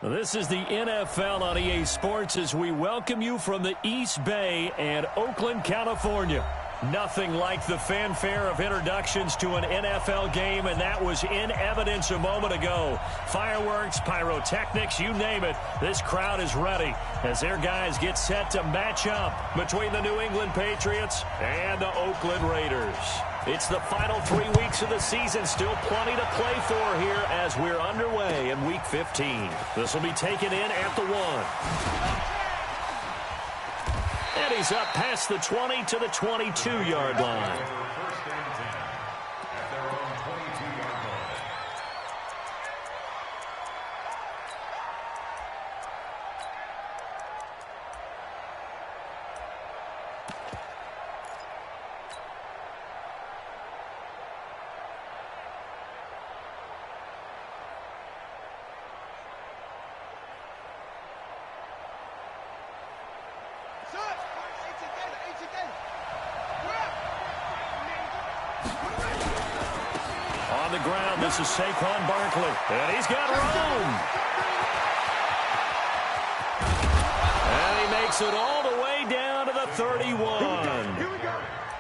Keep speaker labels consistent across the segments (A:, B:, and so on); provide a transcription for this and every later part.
A: This is the NFL on EA Sports as we welcome you from the East Bay and Oakland, California. Nothing like the fanfare of introductions to an NFL game, and that was in evidence a moment ago. Fireworks, pyrotechnics, you name it. This crowd is ready as their guys get set to match up between the New England Patriots and the Oakland Raiders. It's the final 3 weeks of the season. Still plenty to play for here as we're underway in Week 15. This will be taken in at the 1. And he's up past the 20 to the 22-yard line. On the ground, this is Saquon Barkley, and he's got room. And he makes it all the way down to the 31.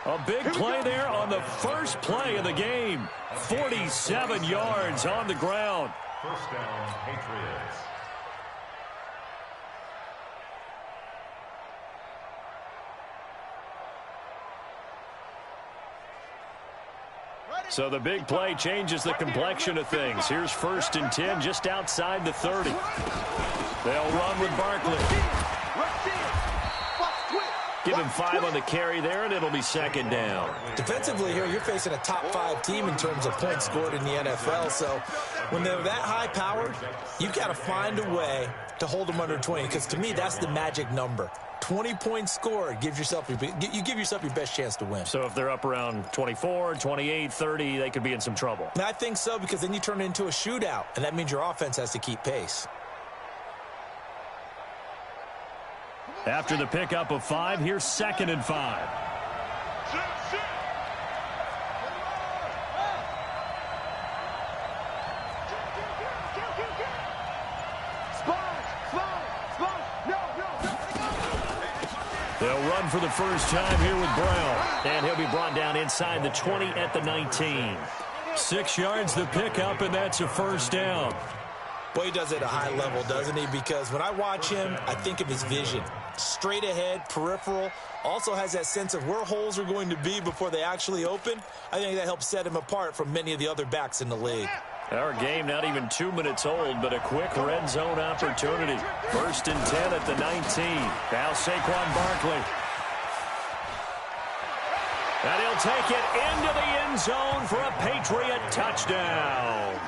A: A big play there on the first play of the game. 47 yards on the ground.
B: First down, Patriots.
A: So the big play changes the complexion of things. Here's 1st and 10 just outside the 30. They'll run with Barkley. Give him 5 on the carry there, and it'll be 2nd down.
C: Defensively here, you're facing a top 5 team in terms of points scored in the NFL. So when they're that high powered, you've got to find a way to hold them under 20. Because to me, that's the magic number. 20 points scored gives yourself you give yourself your best chance to win.
A: So if they're up around 24, 28, 30, they could be in some trouble.
C: And I think so, because then you turn it into a shootout, and that means your offense has to keep pace.
A: After the pickup of 5, here's 2nd and 5. They'll run for the first time here with Brown. And he'll be brought down inside the 20 at the 19. 6 yards the pickup, and that's a 1st down.
C: Boy, he does it at a high level, doesn't he? Because when I watch him, I think of his vision. Straight ahead, peripheral. Also has that sense of where holes are going to be before they actually open. I think that helps set him apart from many of the other backs in the league.
A: Our game not even 2 minutes old, but a quick red zone opportunity. 1st and 10 at the 19. Now Saquon Barkley. And he'll take it into the end zone for a Patriot touchdown.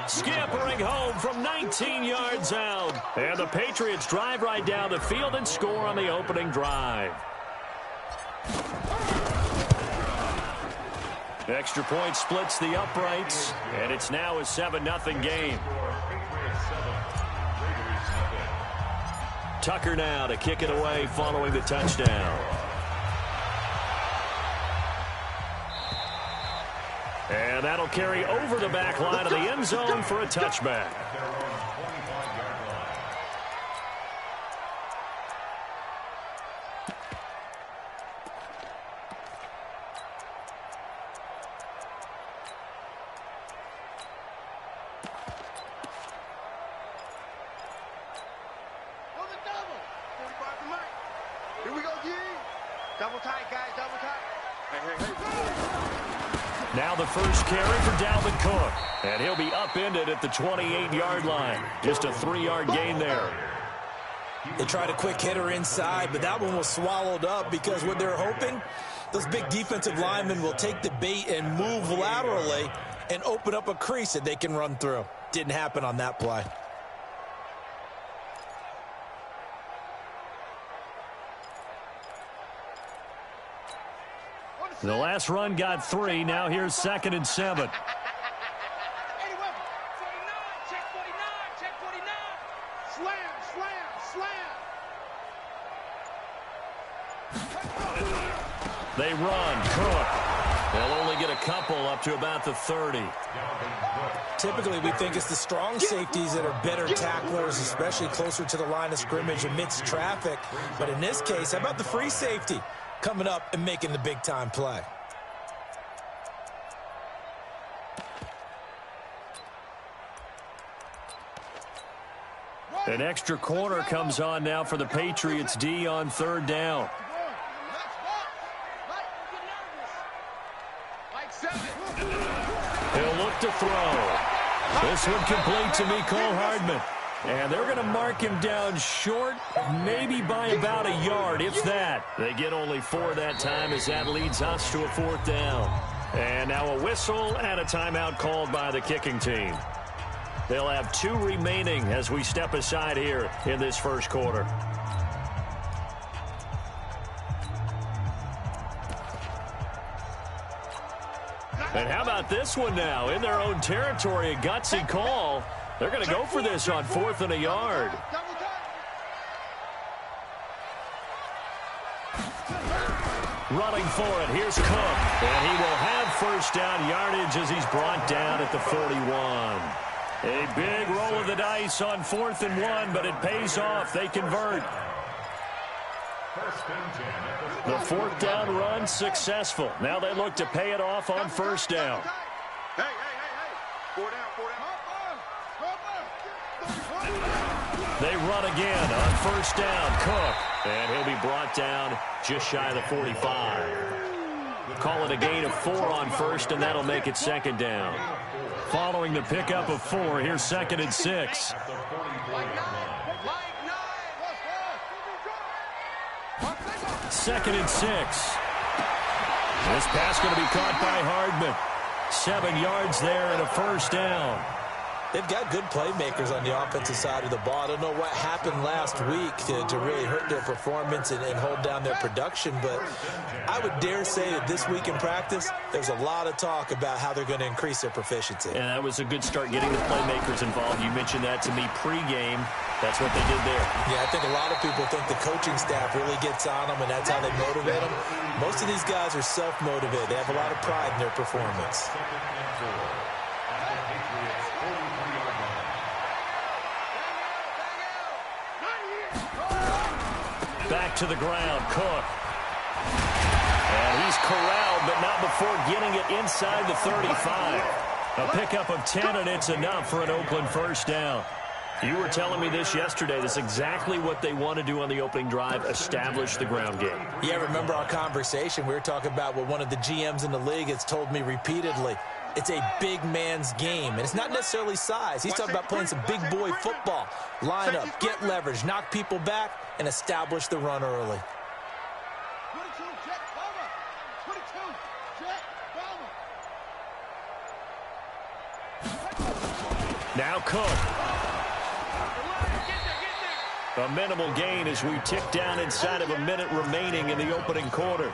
A: Scampering home from 19 yards out. And the Patriots drive right down the field and score on the opening drive. Extra point splits the uprights, and it's now a 7-0 game. Tucker now to kick it away following the touchdown. And that'll carry over the back line of the end zone for a touchback. Now the first carry for Dalvin Cook. And he'll be upended at the 28-yard line. Just a 3-yard gain there.
C: They tried a quick hitter inside, but that one was swallowed up because what they're hoping, those big defensive linemen will take the bait and move laterally and open up a crease that they can run through. Didn't happen on that play.
A: The last run got 3. Now here's 2nd and 7. They run. Cook. They'll only get a couple up to about the 30.
C: Typically, we think it's the strong safeties that are better tacklers, especially closer to the line of scrimmage amidst traffic. But in this case, how about the free safety coming up and making the big-time play?
A: An extra corner comes on now for the Patriots D on 3rd down. He'll look to throw. This one complete to Mecole Hardman. And they're going to mark him down short, maybe by about a yard, if that. They get only 4 that time as that leads us to a 4th down. And now a whistle and a timeout called by the kicking team. They'll have 2 remaining as we step aside here in this first quarter. And how about this one now? In their own territory, a gutsy call. They're going to go for this on 4th and a yard. Running for it, here's Cook. And he will have first down yardage as he's brought down at the 41. A big roll of the dice on 4th and 1, but it pays off. They convert. The 4th down run successful. Now they look to pay it off on 1st down.
D: Hey. 4 down.
A: They run again on 1st down. Cook. And he'll be brought down just shy of the 45. Call it a gain of 4 on 1st, and that'll make it 2nd down. Following the pickup of 4, here's 2nd and 6. 2nd and 6. This pass going to be caught by Hardman. 7 yards there and a 1st down.
C: They've got good playmakers on the offensive side of the ball. I don't know what happened last week to really hurt their performance and hold down their production, but I would dare say that this week in practice, there's a lot of talk about how they're going to increase their proficiency.
A: And that was a good start getting the playmakers involved. You mentioned that to me pregame. That's what they did there.
C: Yeah, I think a lot of people think the coaching staff really gets on them, and that's how they motivate them. Most of these guys are self-motivated. They have a lot of pride in their performance.
A: Back to the ground, Cook. And he's corralled, but not before getting it inside the 35. A pickup of 10, and it's enough for an Oakland 1st down. You were telling me this yesterday. This is exactly what they want to do on the opening drive, establish the ground game.
C: Yeah, remember our conversation? We were talking about what one of the GMs in the league has told me repeatedly. It's a big man's game, and it's not necessarily size. He's talking about playing some big boy football. Line up, get leverage, knock people back, and establish the run early.
A: Now Cook. A minimal gain as we tick down inside of a minute remaining in the opening quarter.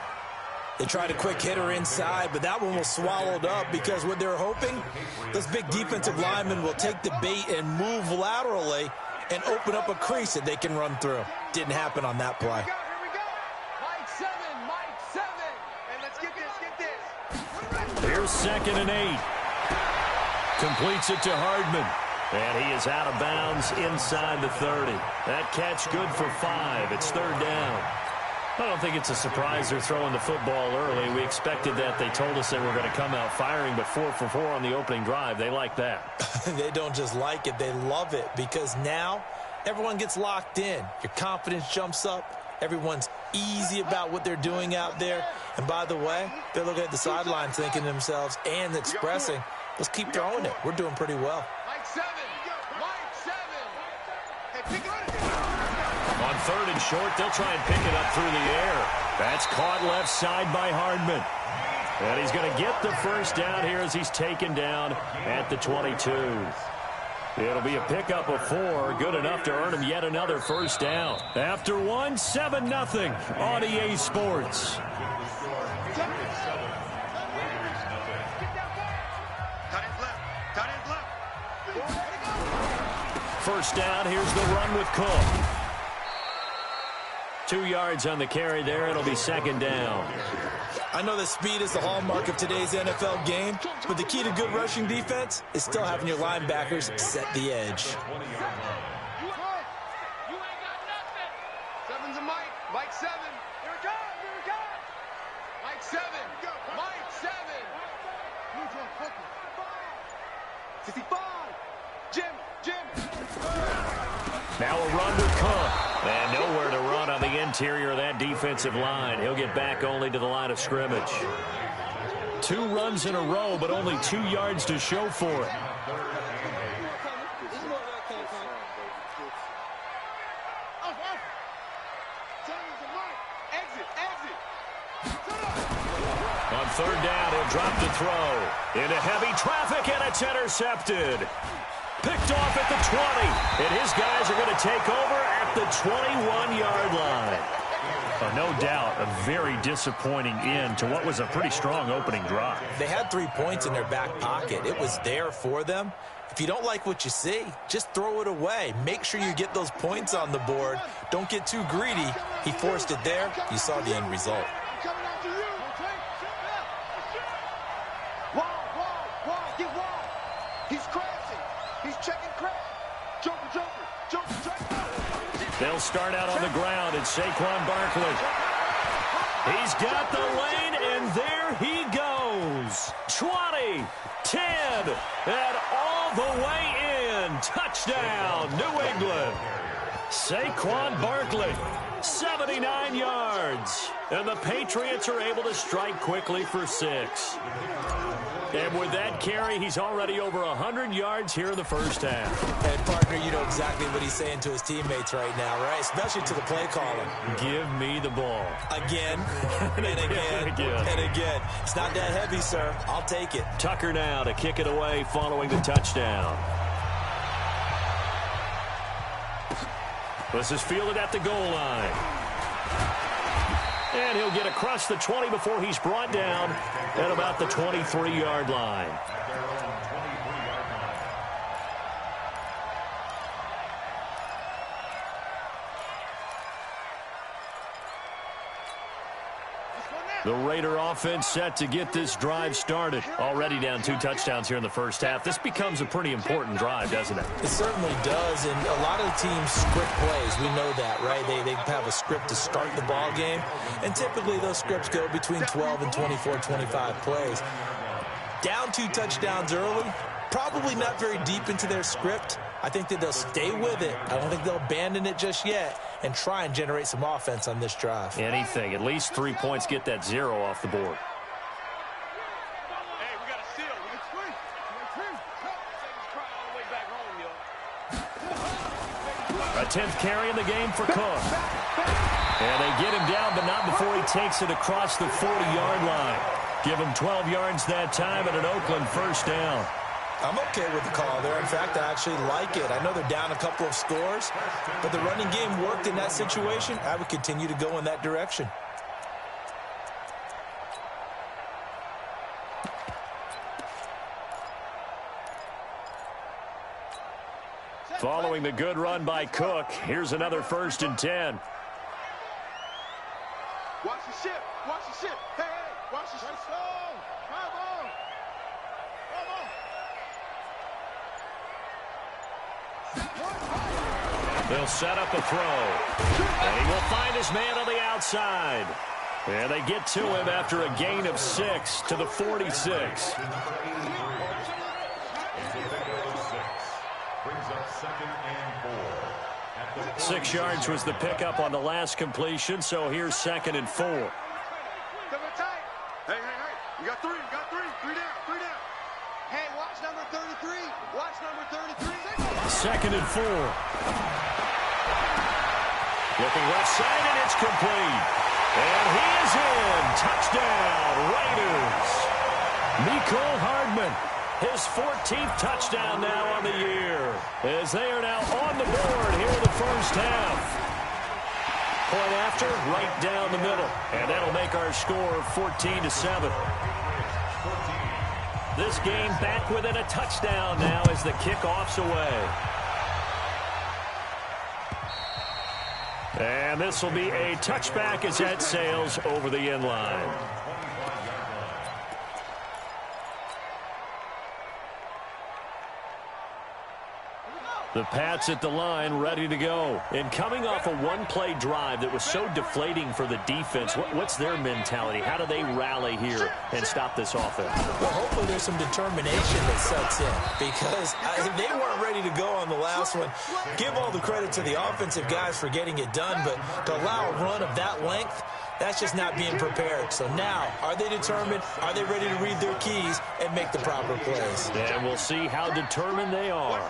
C: They tried a quick hitter inside, but that one was swallowed up because what they're hoping, those big defensive linemen will take the bait and move laterally and open up a crease that they can run through. Didn't happen on that play.
D: Here we go. Mike 7. And let's get this.
A: Here's 2nd and 8. Completes it to Hardman. And he is out of bounds inside the 30. That catch good for 5. It's 3rd down. I don't think it's a surprise they're throwing the football early. We expected that. They told us they were going to come out firing, but 4 for 4 on the opening drive. They like that.
C: They don't just like it. They love it because now everyone gets locked in. Your confidence jumps up. Everyone's easy about what they're doing out there. And by the way, they're looking at the sidelines thinking to themselves and expressing, let's keep throwing it. We're doing pretty well.
D: Mike 7. Hey, pick it up.
A: On 3rd and short, they'll try and pick it up through the air. That's caught left side by Hardman. And he's going to get the 1st down here as he's taken down at the 22. It'll be a pickup of 4, good enough to earn him yet another 1st down. After 1, 7-0 on EA Sports. First down, here's the run with Cook. 2 yards on the carry there. It'll be 2nd down.
C: I know that speed is the hallmark of today's NFL game, but the key to good rushing defense is still having your linebackers set the edge.
D: Seven's a Mike. Mike 7. Here it comes. Here it comes. Mike 7. Mike 7. 65. Jim.
A: Now a run to Cook. And nowhere to run on the interior of that defensive line. He'll get back only to the line of scrimmage. 2 runs in a row, but only 2 yards to show for it. On 3rd down, he'll drop to throw. Into heavy traffic, and it's intercepted. Picked off at the 20, and his guys are going to take over at the 21-yard line. No doubt, a very disappointing end to what was a pretty strong opening drive.
C: They had 3 points in their back pocket. It was there for them. If you don't like what you see, just throw it away. Make sure you get those points on the board. Don't get too greedy. He forced it there. You saw the end result.
A: They'll start out on the ground, and Saquon Barkley. He's got the lane, and there he goes. 20, 10, and all the way in. Touchdown, New England. Saquon Barkley, 79 yards. And the Patriots are able to strike quickly for 6. And with that carry, he's already over 100 yards here in the first half.
C: And, partner, you know exactly what he's saying to his teammates right now, right? Especially to the play caller.
A: Give me the ball.
C: Again, and again, and again. It's not that heavy, sir. I'll take it.
A: Tucker now to kick it away following the touchdown. This is fielded at the goal line. And he'll get across the 20 before he's brought down at about the 23-yard line. The Raider offense set to get this drive started. Already down 2 touchdowns here in the first half. This becomes a pretty important drive, doesn't it?
C: It certainly does, and a lot of teams script plays. We know that, right? They have a script to start the ball game, and typically those scripts go between 12 and 24, 25 plays. Down 2 touchdowns early, probably not very deep into their script. I think that they'll stay with it. I don't think they'll abandon it just yet and try and generate some offense on this drive.
A: Anything. At least 3 points, get that 0 off the board.
D: Hey, we got a steal.
A: A 10th carry in the game for Cook. And they get him down, but not before he takes it across the 40-yard line. Give him 12 yards that time and an Oakland first down.
C: I'm okay with the call there. In fact, I actually like it. I know they're down a couple of scores, but the running game worked in that situation. I would continue to go in that direction.
A: Following the good run by Cook, here's another 1st and 10.
D: Watch the ship. Watch the ship. Hey, watch the ship.
A: They'll set up a throw. And he will find his man on the outside. And they get to him after a gain of 6 to the 46.
B: Brings up 2nd and 4.
A: 6 yards was the pickup on the last completion, so here's 2nd and 4.
D: Hey. You got 3. You got 3. 3 down. 3 down. Hey, watch number 33. Watch number 33.
A: 2nd and 4. Looking left side, and it's complete. And he is in. Touchdown, Raiders. Mecole Hardman, his 14th touchdown now on the year, as they are now on the board here in the first half. Point after, right down the middle. And that'll make our score 14-7. This game back within a touchdown now as the kickoff's away. And this will be a touchback as that sails over the end line. The Pats at the line, ready to go. And coming off a one-play drive that was so deflating for the defense, what's their mentality? How do they rally here and stop this offense?
C: Well, hopefully there's some determination that sets in because they weren't ready to go on the last one. Give all the credit to the offensive guys for getting it done, but to allow a run of that length, that's just not being prepared. So now, are they determined? Are they ready to read their keys and make the proper plays?
A: And we'll see how determined they are.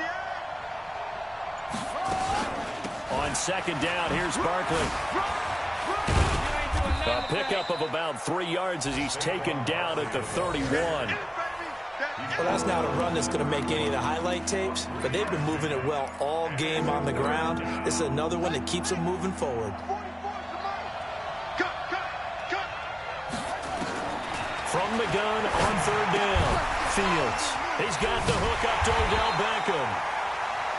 A: On second down, here's Barkley. A pickup of about 3 yards as he's taken down at the 31.
C: Well, that's not a run that's going to make any of the highlight tapes, but they've been moving it well all game on the ground. This is another one that keeps them moving forward.
A: From the gun on third down, Fields. He's got the hook up to Odell Beckham.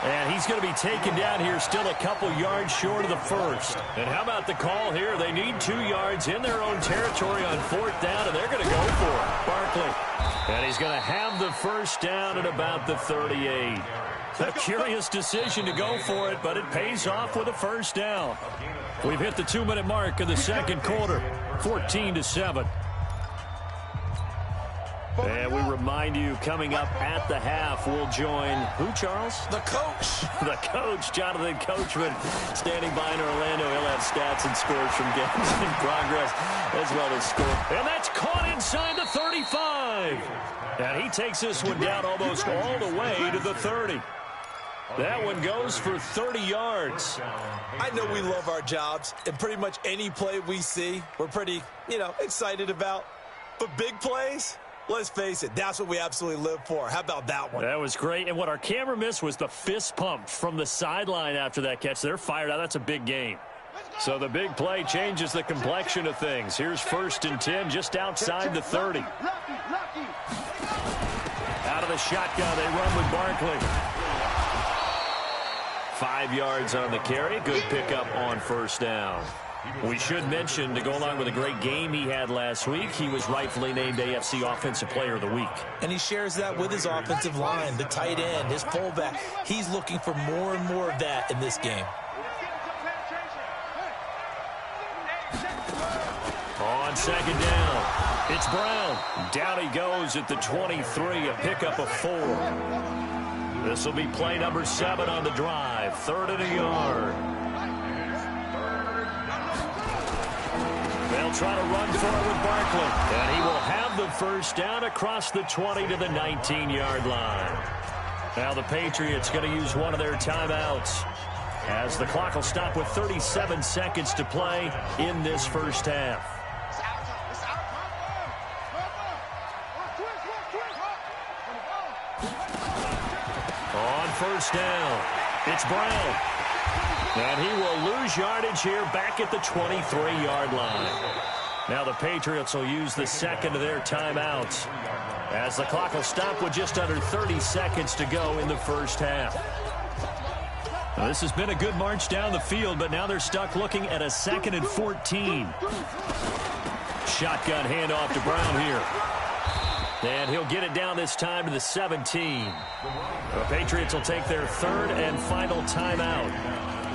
A: And he's going to be taken down here, still a couple yards short of the first. And how about the call here? They need 2 yards in their own territory on fourth down, and they're going to go for it. Barkley. And he's going to have the first down at about the 38. A curious decision to go for it, but it pays off with a first down. We've hit the 2-minute mark of the second quarter, 14-7. And we remind you, coming up at the half, we'll join who, Charles?
C: The coach.
A: The coach, Jonathan Coachman, standing by in Orlando. He'll have stats and scores from games in progress, as well as score. And that's caught inside the 35. And he takes this one down almost all the way to the 30. That one goes for 30 yards.
C: I know we love our jobs, and pretty much any play we see, we're pretty, excited about. But big plays? Let's face it, that's what we absolutely live for. How about that one?
A: That was great. And what our camera missed was the fist pump from the sideline after that catch. They're fired out. That's a big game. So the big play changes the complexion of things. Here's 1st and 10 just outside the 30. Out of the shotgun, they run with Barkley. 5 yards on the carry. Good pickup on first down. We should mention, to go along with a great game he had last week, he was rightfully named AFC Offensive Player of the Week.
C: And he shares that with his offensive line, the tight end, his fullback. He's looking for more and more of that in this game.
A: On second down, it's Brown. Down he goes at the 23, a pickup of 4. This will be play number 7 on the drive, 3rd and a yard. They'll try to run for it with Barkley. And he will have the first down across the 20 to the 19-yard line. Now the Patriots going to use one of their timeouts, as the clock will stop with 37 seconds to play in this first half. On first down, it's Brown. And he will lose yardage here back at the 23-yard line. Now the Patriots will use the second of their timeouts, as the clock will stop with just under 30 seconds to go in the first half. Now, this has been a good march down the field, but now they're stuck looking at a 2nd and 14. Shotgun handoff to Brown here. And he'll get it down this time to the 17. The Patriots will take their 3rd and final timeout,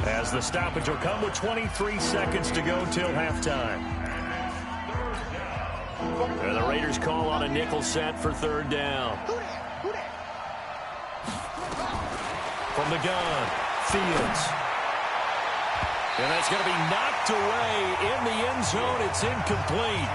A: as the stoppage will come with 23 seconds to go till halftime. And the Raiders call on a nickel set for 3rd down. From the gun, Fields. And that's going to be knocked away in the end zone. It's incomplete.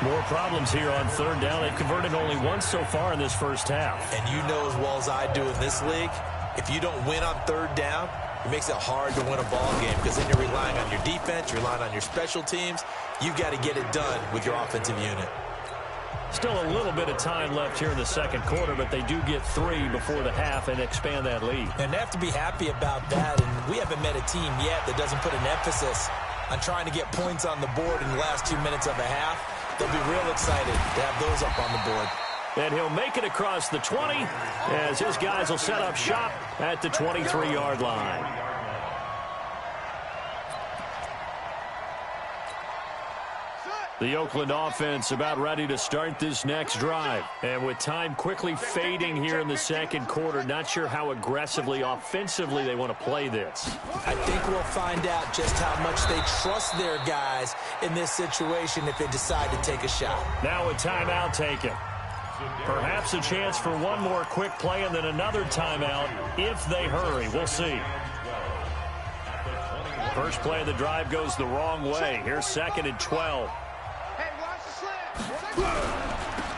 A: More problems here on 3rd down. They've converted only once so far in this first half.
C: And you know as well as I do in this league, if you don't win on 3rd down, it makes it hard to win a ball game, because then you're relying on your defense, you're relying on your special teams. You've got to get it done with your offensive unit.
A: Still a little bit of time left here in the second quarter, but they do get 3 before the half and expand that lead.
C: And they have to be happy about that. And we haven't met a team yet that doesn't put an emphasis on trying to get points on the board in the last 2 minutes of a half. They'll be real excited to have those up on the board.
A: And he'll make it across the 20, as his guys will set up shop at the 23-yard line.
D: Set.
A: The Oakland offense about ready to start this next drive. And with time quickly fading here in the second quarter, not sure how aggressively, offensively they want to play this.
C: I think we'll find out just how much they trust their guys in this situation if they decide to take a shot.
A: Now a timeout taken. Perhaps a chance for one more quick play and then another timeout if they hurry. We'll see. First play of the drive goes the wrong way. Here's 2nd and 12.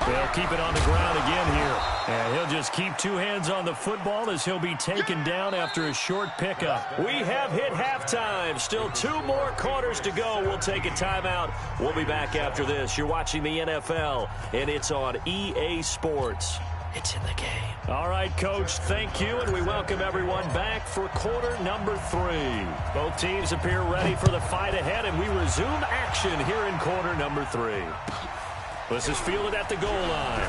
A: They'll keep it on the ground again here. And he'll just keep two hands on the football as he'll be taken down after a short pickup. We have hit halftime. Still 2 more quarters to go. We'll take a timeout. We'll be back after this. You're watching the NFL, and it's on EA Sports. It's in the game. All right, Coach, thank you, and we welcome everyone back for quarter number 3. Both teams appear ready for the fight ahead, and we resume action here in quarter number 3. This is fielded at the goal line.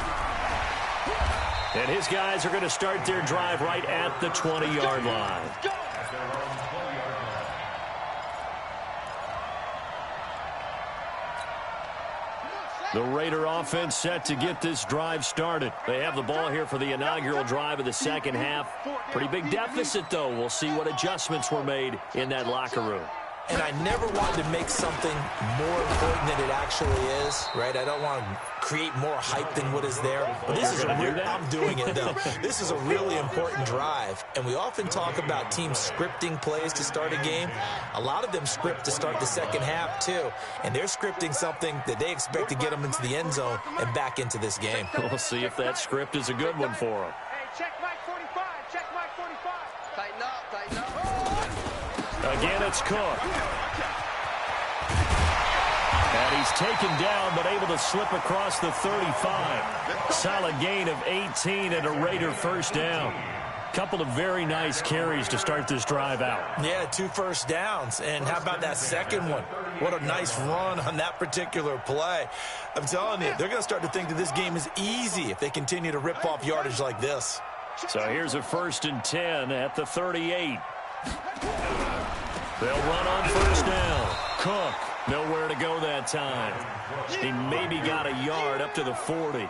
A: And his guys are going to start their drive right at the 20-yard line. The Raider offense set to get this drive started. They have the ball here for the inaugural drive of the second half. Pretty big deficit, though. We'll see what adjustments were made in that locker room.
C: And I never wanted to make something more important than it actually is, right? I don't want to create more hype than what is there. But this is I'm doing it, though. This is a really important drive. And we often talk about teams scripting plays to start a game. A lot of them script to start the second half, too. And they're scripting something that they expect to get them into the end zone and back into this game.
A: We'll see if that script is a good one for them.
D: Hey, check Mike 45. Check Mike 45. Tighten up, tighten up.
A: Again, it's Cook. And he's taken down, but able to slip across the 35. Solid gain of 18 and a Raider first down. Couple of very nice carries to start this drive out.
C: Yeah, 2 first downs. And how about that second one? What a nice run on that particular play. I'm telling you, they're going to start to think that this game is easy if they continue to rip off yardage like this.
A: So here's a 1st and 10 at the 38. They'll run on first down. Cook, nowhere to go that time. He maybe got a yard up to the 40.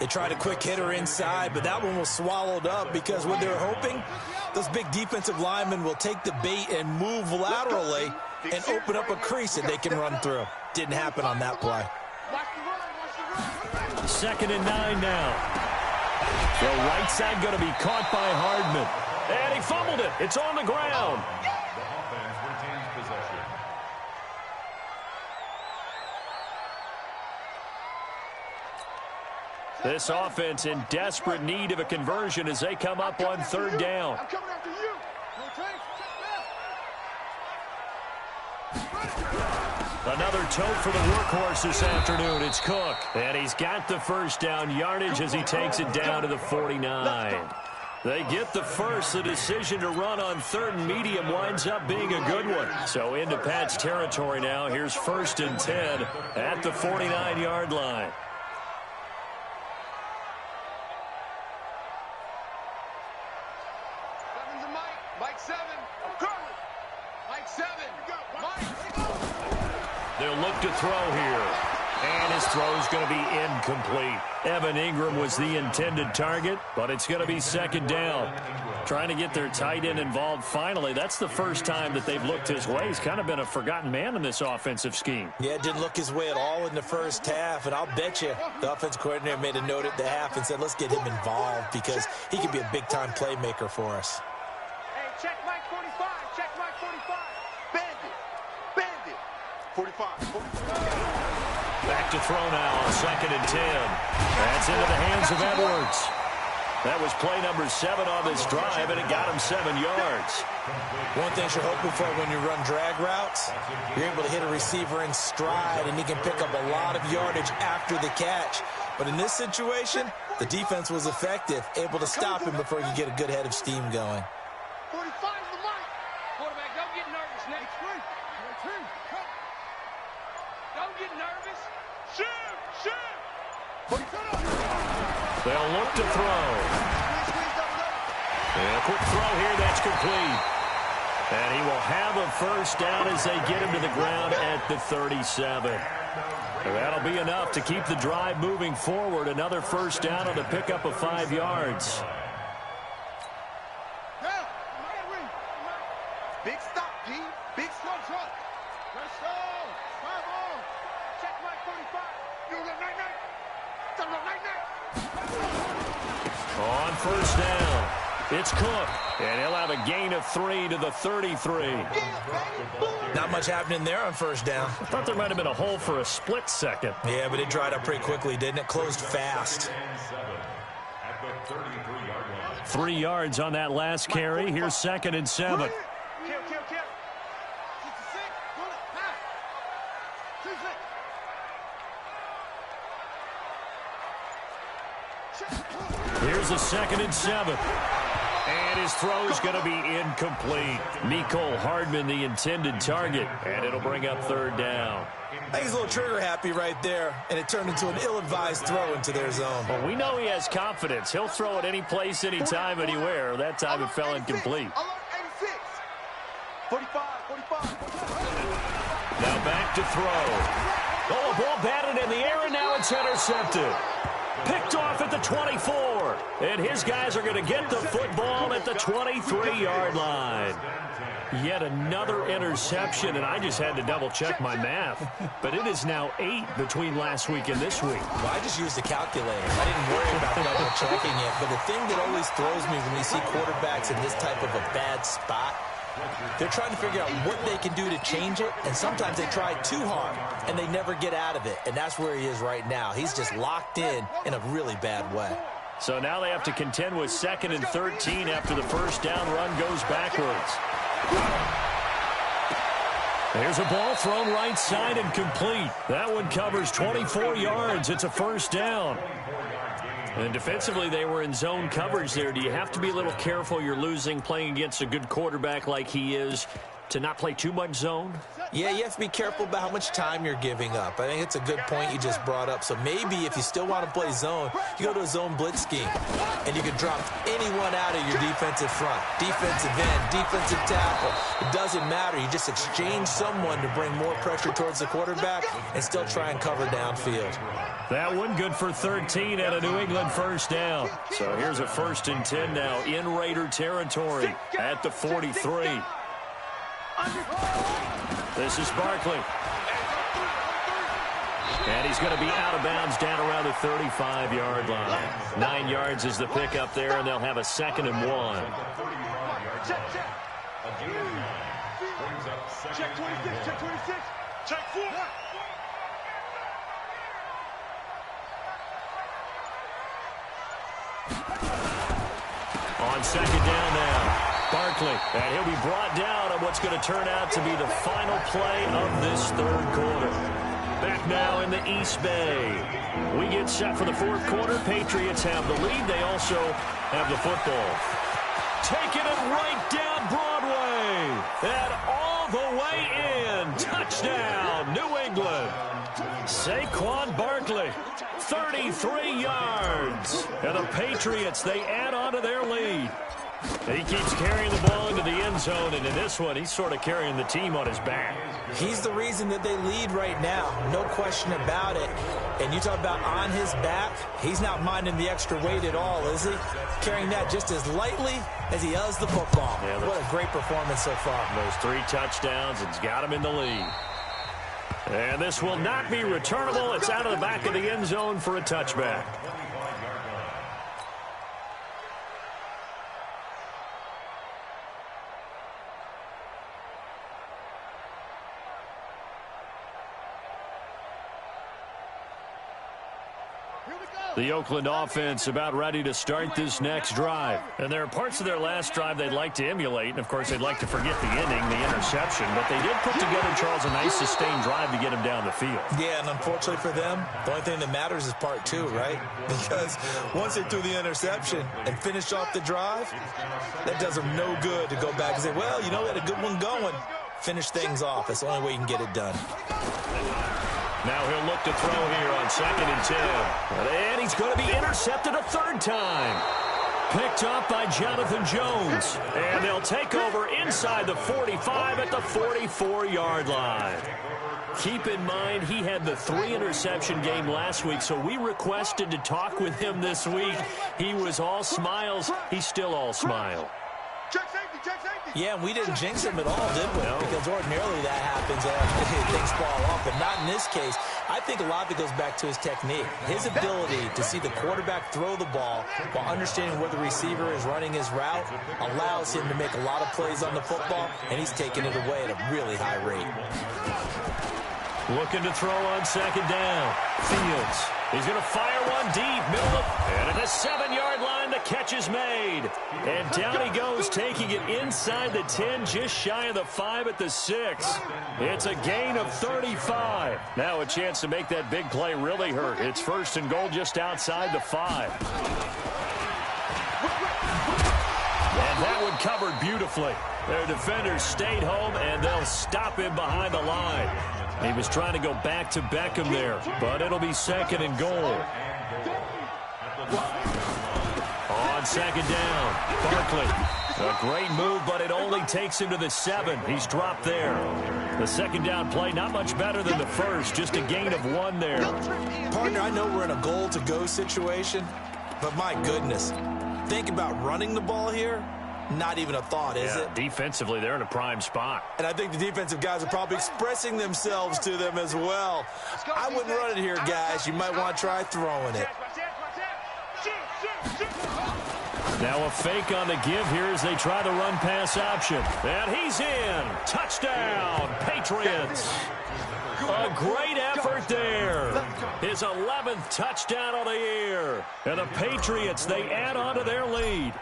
C: They tried a quick hitter inside, but that one was swallowed up because what they're hoping, those big defensive linemen will take the bait and move laterally and open up a crease that they can run through. Didn't happen on that play.
A: 2nd and 9 now. The right side going to be caught by Hardman. And he fumbled it. It's on the ground. This offense in desperate need of a conversion as they come up on 3rd down.
D: I'm coming after you.
A: Another tote for the workhorse this afternoon. It's Cook. And he's got the first down yardage as he takes it down to the 49. They get the first. The decision to run on 3rd and medium winds up being a good one. So into Pats territory now. Here's 1st and 10 at the 49-yard line.
D: Mike 7. Mike 7. Mike.
A: They'll look to throw here. And his throw is going to be incomplete. Evan Ingram was the intended target, but it's going to be 2nd down. Trying to get their tight end involved finally. That's the first time that they've looked his way. He's kind of been a forgotten man in this offensive scheme.
C: Yeah, it didn't look his way at all in the first half, and I'll bet you the offensive coordinator made a note at the half and said, let's get him involved because he could be a big-time playmaker for us.
D: Hey, check Mike 45. Check Mike 45. Bandit. Bandit. 45.
A: Back to throw now on 2nd and 10. That's into the hands of Edwards. That was play number 7 on this drive, and it got him 7 yards.
C: One thing you're hoping for when you run drag routes, you're able to hit a receiver in stride, and he can pick up a lot of yardage after the catch. But in this situation, the defense was effective, able to stop him before you get a good head of steam going.
D: 45 is the mark. Quarterback, don't get nervous, Nick. Don't get nervous. Shoot! Shoot!
A: They'll look to throw. And a quick throw here, that's complete. And he will have a first down as they get him to the ground at the 37. That'll be enough to keep the drive moving forward. Another first down on the pickup of 5 yards.
D: Big stop, G. Big slow truck. Let's go. Five on. Check right 45. You look night.
A: On first down, it's Cook. And he'll have a gain of 3 to the 33.
C: Not much happening there on first down.
A: I thought there might have been a hole for a split second.
C: Yeah, but it dried up pretty quickly, didn't it? Closed fast.
A: 3 yards on that last carry. Here's 2nd and 7.
D: Kill. 66. Pull it. Pass. 26.
A: Here's a 2nd and 7. And his throw's going to be incomplete. Mecole Hardman, the intended target. And it'll bring up 3rd down.
C: I think he's a little trigger happy right there, and it turned into an ill-advised throw into their zone.
A: Well, we know he has confidence. He'll throw it any place, anytime, anywhere. That time it fell incomplete.
D: 45.
A: Now back to throw. Oh, a ball batted in the air, and now it's intercepted. Picked off at the 24. And his guys are going to get the football at the 23-yard line. Yet another interception, and I just had to double-check my math. But it is now 8 between last week and this week.
C: Well, I just used a calculator. I didn't worry about double-checking it. But the thing that always throws me when you see quarterbacks in this type of a bad spot, they're trying to figure out what they can do to change it, and sometimes they try too hard, and they never get out of it. And that's where he is right now. He's just locked in a really bad way.
A: So now they have to contend with 2nd and 13 after the first down run goes backwards. There's a ball thrown right side and complete. That one covers 24 yards. It's a first down. And defensively, they were in zone coverage there. Do you have to be a little careful? You're losing, playing against a good quarterback like he is, to not play too much zone?
C: Yeah, you have to be careful about how much time you're giving up. I think it's a good point you just brought up. So maybe if you still want to play zone, you go to a zone blitz scheme, and you can drop anyone out of your defensive front, defensive end, defensive tackle. It doesn't matter. You just exchange someone to bring more pressure towards the quarterback and still try and cover downfield.
A: That one good for 13 at a New England first down. So here's a 1st and 10 now in Raider territory at the 43. This is Barkley. And he's going to be out of bounds down around the 35-yard line. 9 yards is the pickup there, and they'll have a 2nd and 1.
D: Check 26. Check 26. Check 4.
A: On 2nd down now. Barkley, and he'll be brought down on what's going to turn out to be the final play of this 3rd quarter. Back now in the East Bay. We get set for the 4th quarter. Patriots have the lead. They also have the football. Taking it right down Broadway. And all the way in. Touchdown, New England. Saquon Barkley, 33 yards. And the Patriots, they add on to their lead. He keeps carrying the ball into the end zone, and in this one, he's sort of carrying the team on his back.
C: He's the reason that they lead right now, no question about it. And you talk about on his back, he's not minding the extra weight at all, is he? Carrying that just as lightly as he does the football. Yeah, what a great performance so far.
A: Those 3 touchdowns, it's got him in the lead. And this will not be returnable. It's out of the back of the end zone for a touchback. The Oakland offense about ready to start this next drive. And there are parts of their last drive they'd like to emulate. And, of course, they'd like to forget the inning, the interception. But they did put together, Charles, a nice sustained drive to get him down the field.
C: Yeah, and unfortunately for them, the only thing that matters is part 2, right? Because once they threw the interception and finished off the drive, that does them no good to go back and say, well, you know, we had a good one going. Finish things off. That's the only way you can get it done.
A: Now he'll look to throw here on 2nd and 10. And he's going to be intercepted a 3rd time. Picked up by Jonathan Jones. And they'll take over inside the 45 at the 44-yard line. Keep in mind, he had the 3-interception game last week, so we requested to talk with him this week. He was all smiles. He's still all smile.
D: Check safety, check safety.
C: Yeah, and we didn't jinx him at all, did we?
A: No.
C: Because ordinarily that happens after things fall off, but not in this case. I think a lot of it goes back to his technique. His ability to see the quarterback throw the ball while understanding where the receiver is running his route allows him to make a lot of plays on the football, and he's taking it away at a really high rate.
A: Looking to throw on second down. Fields. He's going to fire one deep, middle of, and at the 7-yard line, the catch is made. And down he goes, taking it inside the 10, just shy of the 5 at the 6. It's a gain of 35. Now a chance to make that big play really hurt. It's 1st and goal just outside the 5. And that one covered beautifully. Their defenders stayed home, and they'll stop him behind the line. He was trying to go back to Beckham there, but it'll be 2nd and goal. On second down, Barkley. A great move, but it only takes him to the 7. He's dropped there. The 2nd down play, not much better than the first, just a gain of 1 there.
C: Partner, I know we're in a goal-to-go situation, but my goodness, think about running the ball here. Not even a thought, is it?
A: Defensively, they're in a prime spot.
C: And I think the defensive guys are probably expressing themselves to them as well. I wouldn't run it here, guys. You might want to try throwing it.
A: Now a fake on the give here as they try the run-pass option. And he's in. Touchdown, Patriots. A great effort there. His 11th touchdown of the year. And the Patriots, they add on to their lead.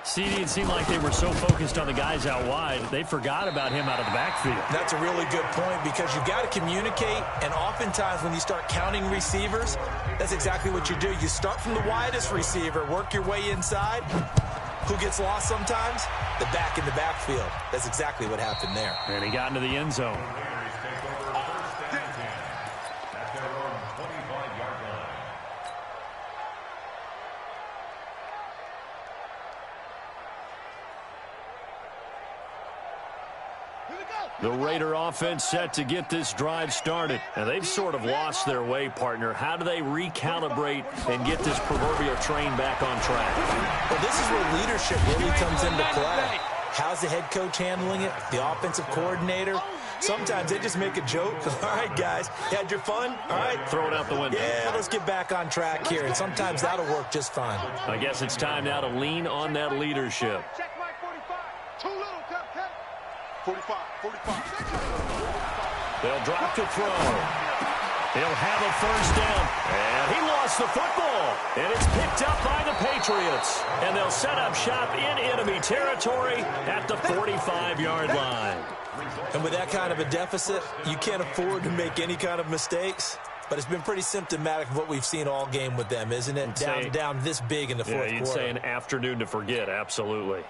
A: CD, it seemed like they were so focused on the guys out wide, they forgot about him out of the backfield.
C: That's a really good point because you got to communicate, and oftentimes when you start counting receivers, that's exactly what you do. You start from the widest receiver, work your way inside. Who gets lost sometimes? The back in the backfield. That's exactly what happened there.
A: And he got into the end zone. The Raider offense set to get this drive started. And they've sort of lost their way, partner. How do they recalibrate and get this proverbial train back on track?
C: Well, this is where leadership really comes into play. How's the head coach handling it? The offensive coordinator? Sometimes they just make a joke. All right, guys, you had your fun? All right.
A: Throw it out the window.
C: Yeah, let's get back on track here. And sometimes that'll work just fine.
A: I guess it's time now to lean on that leadership.
D: Check my 45. Too little, cut. 45.
A: They'll drop to throw. He'll have a 1st down. And he lost the football. And it's picked up by the Patriots. And they'll set up shop in enemy territory at the 45-yard line.
C: And with that kind of a deficit, you can't afford to make any kind of mistakes. But it's been pretty symptomatic of what we've seen all game with them, isn't it? Down this big in the fourth quarter.
A: Yeah, you'd say an afternoon to forget, absolutely.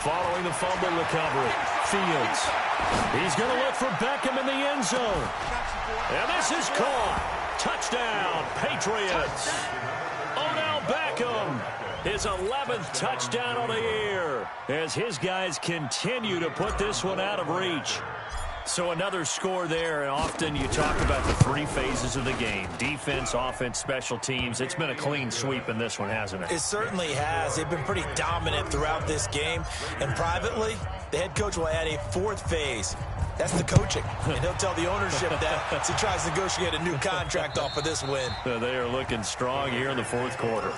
A: Following the fumble recovery, Fields. He's going to look for Beckham in the end zone. And this is caught. Touchdown, Patriots. Odell Beckham, his 11th touchdown of the year, as his guys continue to put this one out of reach. So another score there, and often you talk about the 3 phases of the game. Defense, offense, special teams. It's been a clean sweep in this one, hasn't it?
C: It certainly has. They've been pretty dominant throughout this game. And privately, the head coach will add a 4th phase. That's the coaching. And he'll tell the ownership that as he tries to negotiate a new contract off of this win.
A: They are looking strong here in the 4th quarter.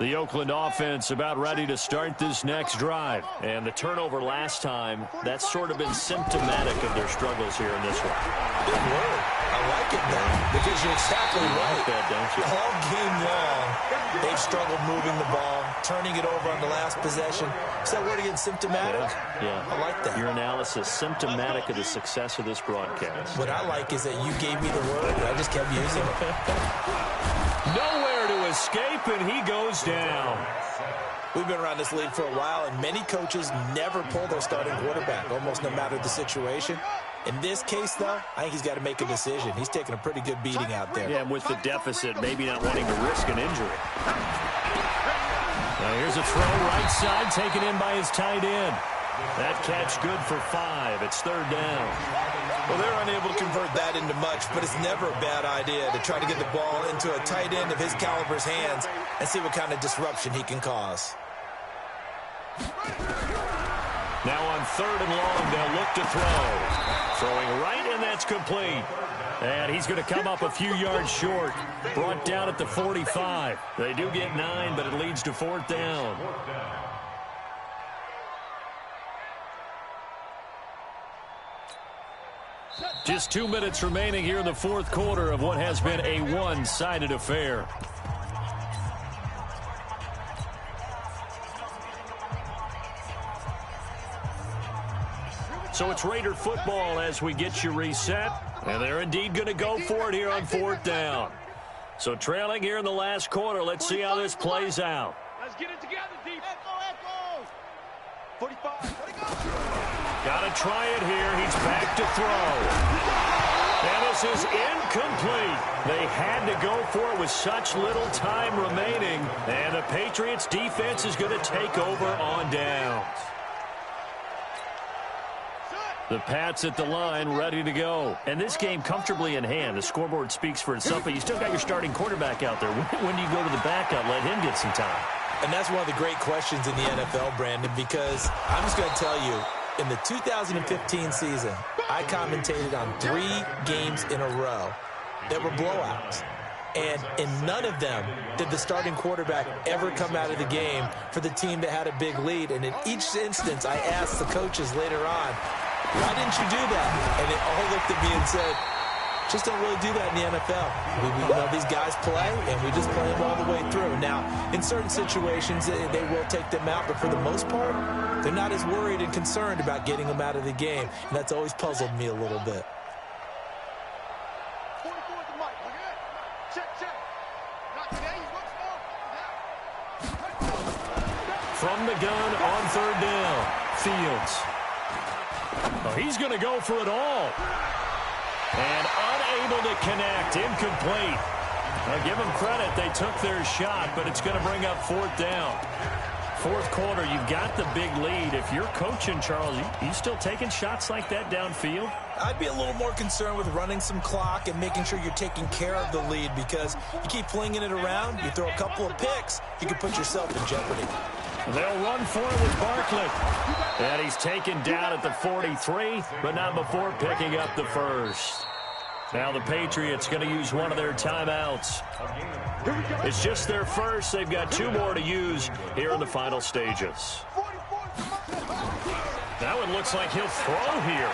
A: The Oakland offense about ready to start this next drive. And the turnover last time, that's sort of been symptomatic of their struggles here in this one.
C: Good word. I like it now because you're exactly right.
A: You like that, don't you?
C: All game long, They've struggled moving the ball, turning it over on the last possession. Is that word again, symptomatic?
A: Yeah.
C: I like that.
A: Your analysis, symptomatic of the success of this broadcast.
C: What I like is that you gave me the word, and I just kept using it.
A: Nowhere to escape, and he goes down.
C: We've been around this league for a while, and many coaches never pull their starting quarterback, almost no matter the situation. In this case, though, I think he's got to make a decision. He's taking a pretty good beating out there.
A: Yeah, and with the deficit, maybe not wanting to risk an injury. Now here's a throw right side, taken in by his tight end. That catch good for 5. It's 3rd down.
C: Well, they're unable to convert that into much, but it's never a bad idea to try to get the ball into a tight end of his caliber's hands and see what kind of disruption he can cause.
A: Now on 3rd and long, they'll look to throw. Throwing right, and that's complete. And he's going to come up a few yards short. Brought down at the 45. They do get 9, but it leads to 4th down. Just 2 minutes remaining here in the 4th quarter of what has been a one-sided affair. So it's Raider football as we get you reset. And they're indeed going to go for it here on 4th down. So trailing here in the last quarter. Let's see how this plays out.
D: Let's get it together, deep. Echo. 45.
A: Got to try it here. He's back to throw. And this is incomplete. They had to go for it with such little time remaining. And the Patriots defense is going to take over on downs. The Pats at the line, ready to go. And this game comfortably in hand. The scoreboard speaks for itself, but you still got your starting quarterback out there. When do you go to the backup? Let him get some time.
C: And that's one of the great questions in the NFL, Brandon, because I'm just going to tell you, in the 2015 season, I commentated on 3 games in a row that were blowouts. And in none of them did the starting quarterback ever come out of the game for the team that had a big lead. And in each instance, I asked the coaches later on, why didn't you do that? And they all looked at me and said, just don't really do that in the NFL. We know these guys play, and we just play them all the way through. Now, in certain situations, they will take them out, but for the most part, they're not as worried and concerned about getting them out of the game, and that's always puzzled me a little bit.
D: 44 at the mic. Look at that. Check. Not today. He looks
A: From the gun on 3rd down, Fields. Oh, he's going to go for it all. And unable to connect, incomplete. Now give them credit, they took their shot, but it's going to bring up 4th down. 4th quarter, you've got the big lead. If you're coaching, Charles, you still taking shots like that downfield?
C: I'd be a little more concerned with running some clock and making sure you're taking care of the lead, because you keep flinging it around, you throw a couple of picks, you can put yourself in jeopardy.
A: They'll run for it with Barkley. And he's taken down at the 43, but not before picking up the first. Now the Patriots going to use one of their timeouts. It's just their first. They've got 2 more to use here in the final stages. That one looks like he'll throw here.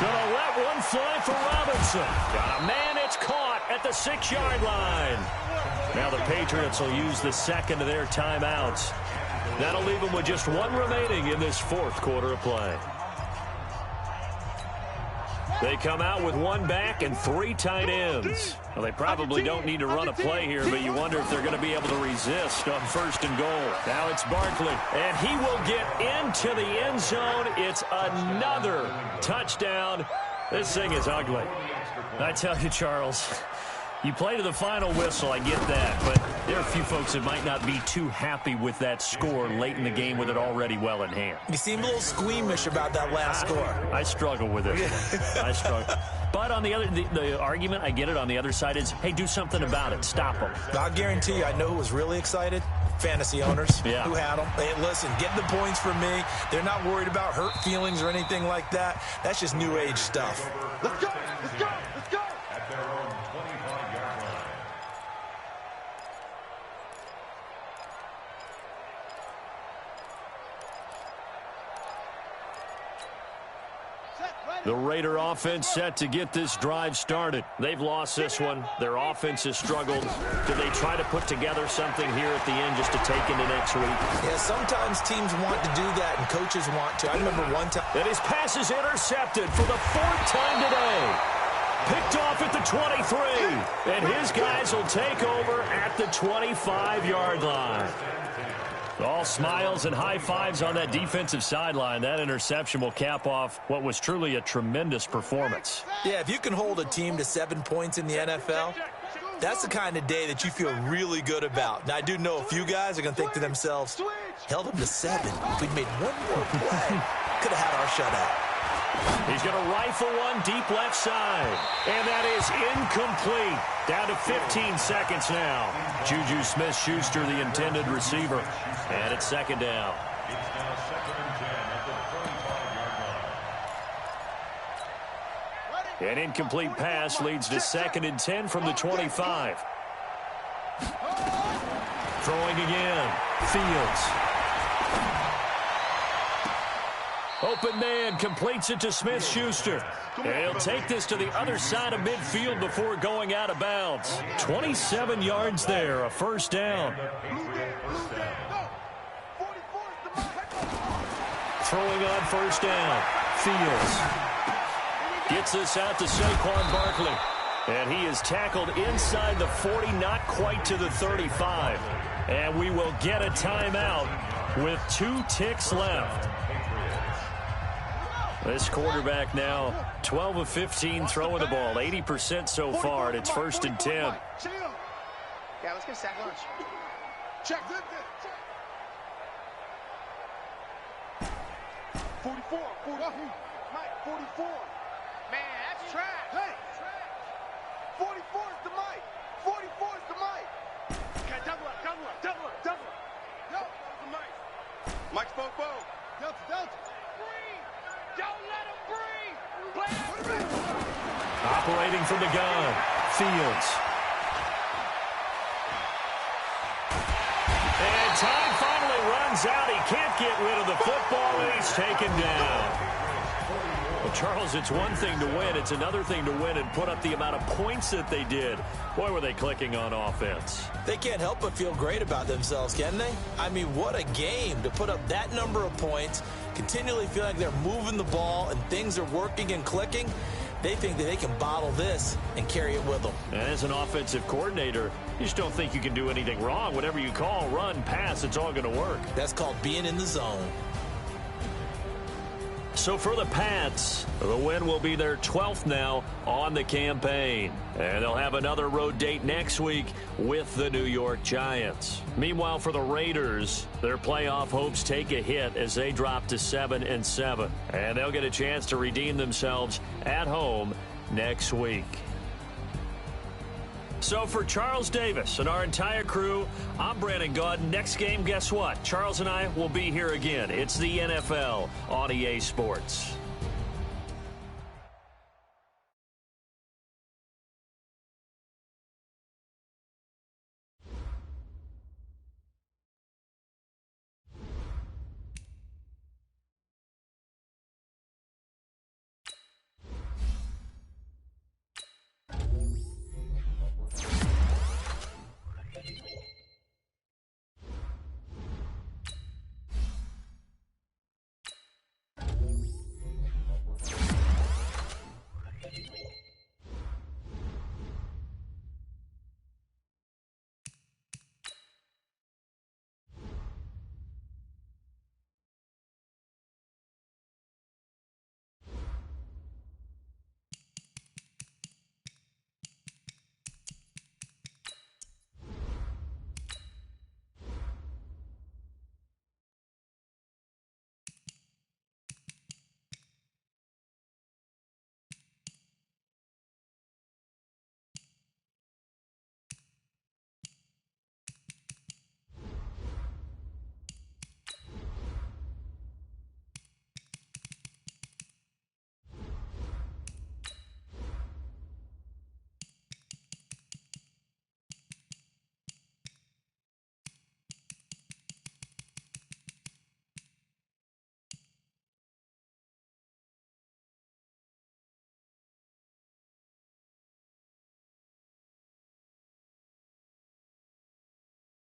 A: Gonna let one fly for Robinson. Got a man, it's caught at the 6-yard line. Now the Patriots will use the second of their timeouts. That'll leave them with just 1 remaining in this 4th quarter of play. They come out with 1 back and 3 tight ends. Well, they probably don't need to run a play here, but you wonder if they're going to be able to resist on 1st and goal. Now it's Barkley, and he will get into the end zone. It's another touchdown. This thing is ugly. I tell you, Charles, you play to the final whistle, I get that, but there are a few folks that might not be too happy with that score late in the game with it already well in hand.
C: You seem a little squeamish about that last score.
A: I struggle with it. I struggle. But on the other, the argument, I get it, on the other side is, hey, do something about it. Stop them.
C: I'll guarantee you, I know who was really excited. Fantasy owners
A: who
C: had them. Hey, listen, get the points for me. They're not worried about hurt feelings or anything like that. That's just new age stuff.
D: Let's go.
B: At their own 25-yard line.
D: Set, right.
A: The Raider offense set to get this drive started. They've lost this one. Their offense has struggled. Do they try to put together something here at the end just to take into next week?
C: Yeah, sometimes teams want to do that and coaches want to. I remember one time.
A: And his pass is intercepted for the 4th time today. Picked off at the 23. And his guys will take over at the 25-yard line. All smiles and high fives on that defensive sideline. That interception will cap off what was truly a tremendous performance.
C: Yeah, if you can hold a team to 7 points in the NFL, that's the kind of day that you feel really good about. Now, I do know a few guys are going to think to themselves, held them to 7. If we'd made one more play, could have had our shutout.
A: He's going to rifle one deep left side. And that is incomplete. Down to 15 seconds now. Juju Smith-Schuster, the intended receiver. And it's 2nd down.
B: It's now 2nd and 10 at the 25-yard line.
A: An incomplete pass leads to 2nd and 10 from the 25. Throwing again. Fields. Open man completes it to Smith-Schuster. And he'll take this to the other side of midfield before going out of bounds. 27 yards there, a 1st down. Throwing on 1st down. Fields. Gets this out to Saquon Barkley. And he is tackled inside the 40, not quite to the 35. And we will get a timeout with 2 ticks left. This quarterback now 12 of 15 throwing the ball, 80% so far, and it's 1st and 10.
D: Yeah, let's get sack lunch. Check. 44. Mike, 44. Man, that's trash. Hey. 44 is the mic. 44 is the mic. Okay, double up. Yo, the mic. Mike's Bobo. Delta. Breathe. Don't let him breathe.
A: Operating from the gun, Fields. And time finally runs out. He can't get rid of the football, and he's taken down. Well, Charles, it's one thing to win. It's another thing to win and put up the amount of points that they did. Boy, were they clicking on offense.
C: They can't help but feel great about themselves, can they? I mean, what a game to put up that number of points, continually feel like they're moving the ball and things are working and clicking. They think that they can bottle this and carry it with them.
A: And as an offensive coordinator, you just don't think you can do anything wrong. Whatever you call, run, pass, it's all going to work.
C: That's called being in the zone.
A: So for the Pats, the win will be their 12th now on the campaign. And they'll have another road date next week with the New York Giants. Meanwhile, for the Raiders, their playoff hopes take a hit as they drop to 7-7. And they'll get a chance to redeem themselves at home next week. So for Charles Davis and our entire crew, I'm Brandon Gaudin. Next game, guess what? Charles and I will be here again. It's the NFL on EA Sports.